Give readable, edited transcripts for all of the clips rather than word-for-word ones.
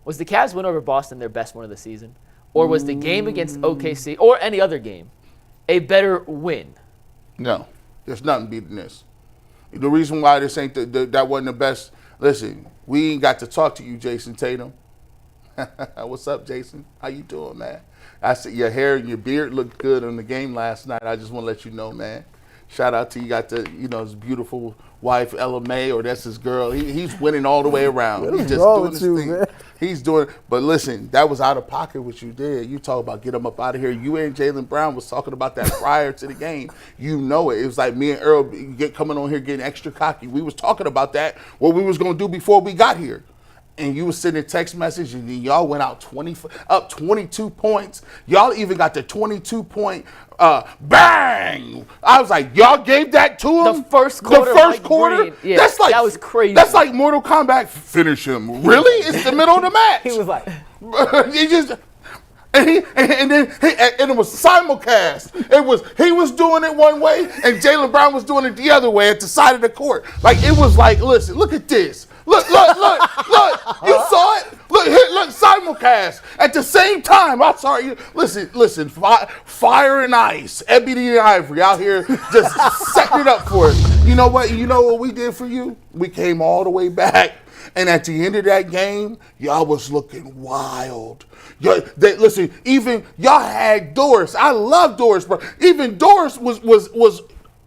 Was the Cavs win over Boston their best win of the season? Or was the game against OKC, or any other game, a better win? No. There's nothing beating this. The reason why this ain't that wasn't the best, listen, we ain't got to talk to you, Jayson Tatum. What's up, Jason? How you doing, man? I said your hair and your beard looked good on the game last night. I just want to let you know, man. Shout out to you. Got his beautiful wife, Ella May, or that's his girl. He's winning all the way around. He's just doing his thing. Man? He's doing. But listen, that was out of pocket what you did. You talk about get him up out of here. You and Jaylen Brown was talking about that prior to the game. You know it. It was like me and Earl coming on here getting extra cocky. We was talking about that, what we was going to do before we got here. And you was sending text message, and then y'all went out up 22 points. Y'all even got the 22-point bang. I was like, y'all gave that to him? The first quarter? Yeah, that was crazy. That's like Mortal Kombat. Finish him. Really? It's the middle of the match. He was like... he just... And it was simulcast. He was doing it one way, and Jaylen Brown was doing it the other way at the side of the court. Like, it was like, listen, look at this. Look. You saw it? Look, simulcast. At the same time, I'm sorry. Listen, fire and ice, ebony and ivory out here just setting it up for us. You know what? You know what we did for you? We came all the way back. And at the end of that game, y'all was looking wild. Listen, even y'all had Doris. I love Doris, bro. Even Doris was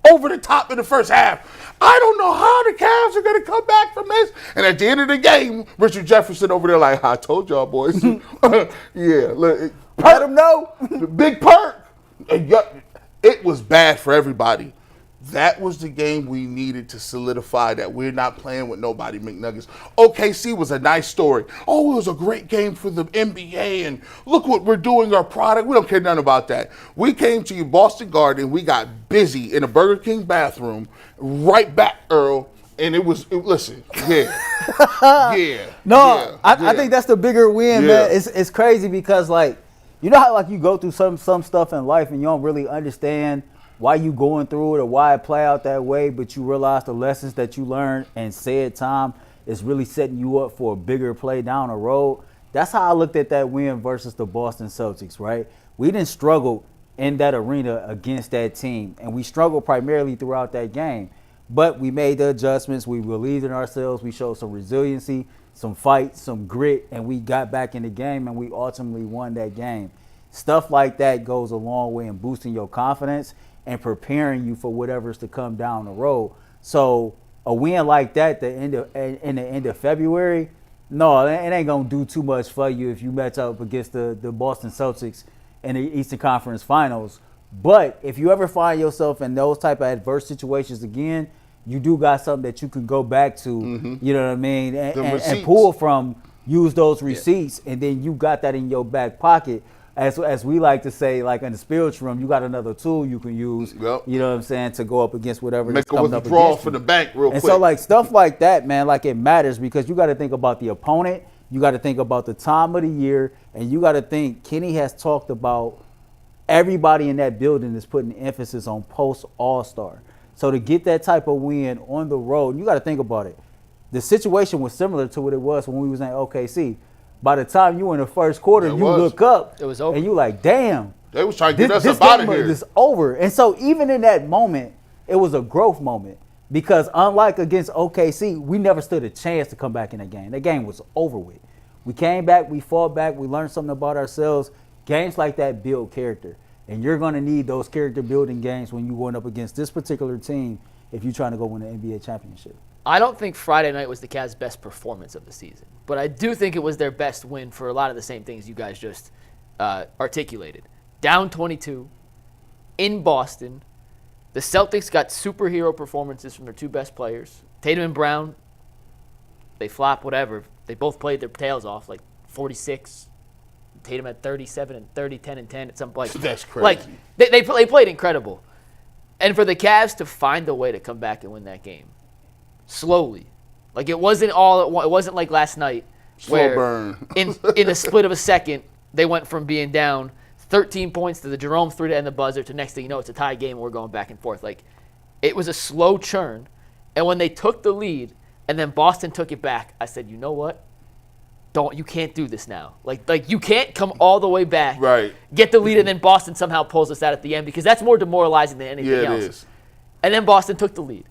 over the top in the first half. I don't know how the Cavs are going to come back from this. And at the end of the game, Richard Jefferson over there like, I told y'all boys. Yeah, look, let them know. Big perk. It was bad for everybody. That was the game we needed to solidify that we're not playing with nobody, McNuggets. OKC was a nice story. Oh, it was a great game for the NBA, and look what we're doing, our product. We don't care nothing about that. We came to you, Boston Garden, we got busy in a Burger King bathroom, right back, Earl, and listen, yeah. Yeah. No, I think that's the bigger win, man. It's crazy because, like, you know how, like, you go through some stuff in life and you don't really understand why you going through it or why it play out that way, but you realize the lessons that you learned and said time is really setting you up for a bigger play down the road. That's how I looked at that win versus the Boston Celtics, right? We didn't struggle in that arena against that team, and we struggled primarily throughout that game. But we made the adjustments. We believed in ourselves. We showed some resiliency, some fight, some grit, and we got back in the game, and we ultimately won that game. Stuff like that goes a long way in boosting your confidence and preparing you for whatever's to come down the road. So a win like that in the end of February, no, it ain't going to do too much for you if you match up against the Boston Celtics in the Eastern Conference Finals. But if you ever find yourself in those type of adverse situations again, you do got something that you can go back to, you know what I mean, and pull from, use those receipts, and then you got that in your back pocket. As we like to say, like in the spiritual room, you got another tool you can use, you know what I'm saying, to go up against whatever that's coming up against you. Make a withdrawal from the bank real quick. And so, like, stuff like that, man, like, it matters because you got to think about the opponent, you got to think about the time of the year, and you got to think Kenny has talked about everybody in that building is putting emphasis on post-All-Star. So to get that type of win on the road, you got to think about it. The situation was similar to what it was when we was in OKC. By the time you in the first quarter, look up, it was over. And you like, damn. They was trying to get us up out of here. This over. And so even in that moment, it was a growth moment because unlike against OKC, we never stood a chance to come back in that game. That game was over with. We came back, we fought back, we learned something about ourselves. Games like that build character. And you're going to need those character building games when you're going up against this particular team if you're trying to go win the NBA championship. I don't think Friday night was the Cavs' best performance of the season, but I do think it was their best win for a lot of the same things you guys just articulated. Down 22 in Boston. The Celtics got superhero performances from their two best players. Tatum and Brown, they flop, whatever. They both played their tails off, like 46. Tatum had 37 and 30, 10 and 10 at some point. That's crazy. Like, they played incredible. And for the Cavs to find a way to come back and win that game. Slowly. Like, it wasn't like last night where burn. in a split of a second, they went from being down 13 points to the Jerome 3 to end the buzzer to next thing you know, it's a tie game and we're going back and forth. Like, it was a slow churn. And when they took the lead and then Boston took it back, I said, you know what? you can't do this now. Like you can't come all the way back, Right. get the lead, and then Boston somehow pulls us out at the end, because that's more demoralizing than anything Yeah, else. it is. And then Boston took the lead.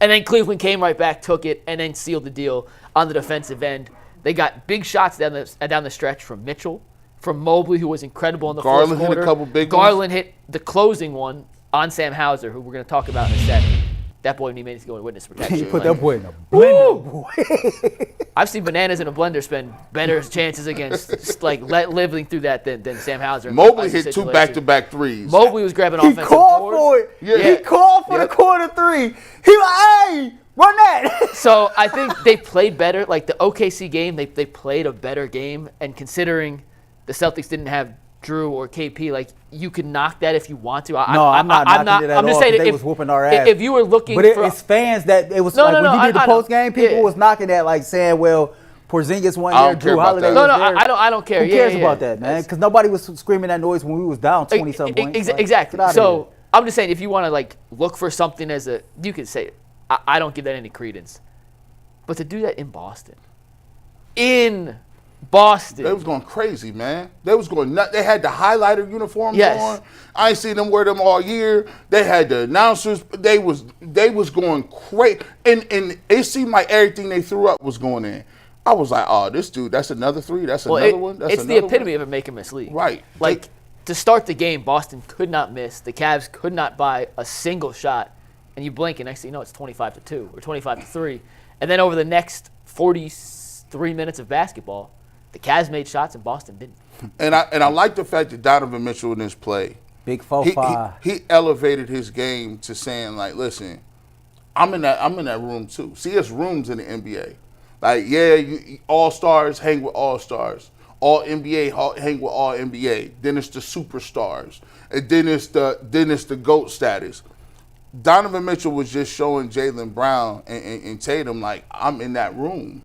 And then Cleveland came right back, took it, and then sealed the deal on the defensive end. They got big shots down the stretch from Mitchell, from Mobley, who was incredible in the Garland fourth quarter. hit a couple big Garland hit the closing one on Sam Hauser, who we're going to talk about in a second. That boy needs to go in witness protection. You put that boy in a blender, boy. I've seen bananas in a blender spend better chances against living through that than Sam Hauser. in Mobley the hit 2 situation. back-to-back threes. Mobley was grabbing He offensive called boards. for it. Yeah. He called for the corner three. He like, hey, run that. So I think they played better. Like the OKC game, they played a better game. And considering the Celtics didn't have Drew or KP, like you can knock that if you want to. I'm not knocking it at I'm just all, saying 'cause they if, was whooping our ass. If you were looking But for, it's fans that it was No, like no, when no, you did the I know. post game, people Yeah. was knocking that, like saying, well, Porzingis wasn't I there, don't care Drew about Holiday that. was no, there. I don't care. Who cares yeah. about that, man? Because nobody was screaming that noise when we was down 20-something points. Like, Exactly. get outta So here. I'm just saying, if you want to like look for something as a, you can say, I don't give that any credence, but to do that in Boston, They was going crazy, man. They was going nuts. They had the highlighter uniforms Yes. on. I ain't seen them wear them all year. They had the announcers. They was going crazy. And it seemed like everything they threw up was going in. I was like, oh, this dude, that's another three. That's another one. That's it's the another epitome one. of a make or miss league. Right. Like to start the game, Boston could not miss. The Cavs could not buy a single shot, and you blink, and next thing you know, it's 25-2 or 25-3. And then over the next 43 minutes of basketball, the Cavs made shots and Boston didn't. And I like the fact that Donovan Mitchell in this play, Big 4-5. he elevated his game to saying like, listen, I'm in that room too. See, there's rooms in the NBA. Like, yeah, all stars hang with all stars. All NBA hang with all NBA. Then it's the superstars, and then it's the GOAT status. Donovan Mitchell was just showing Jaylen Brown and Tatum like, I'm in that room.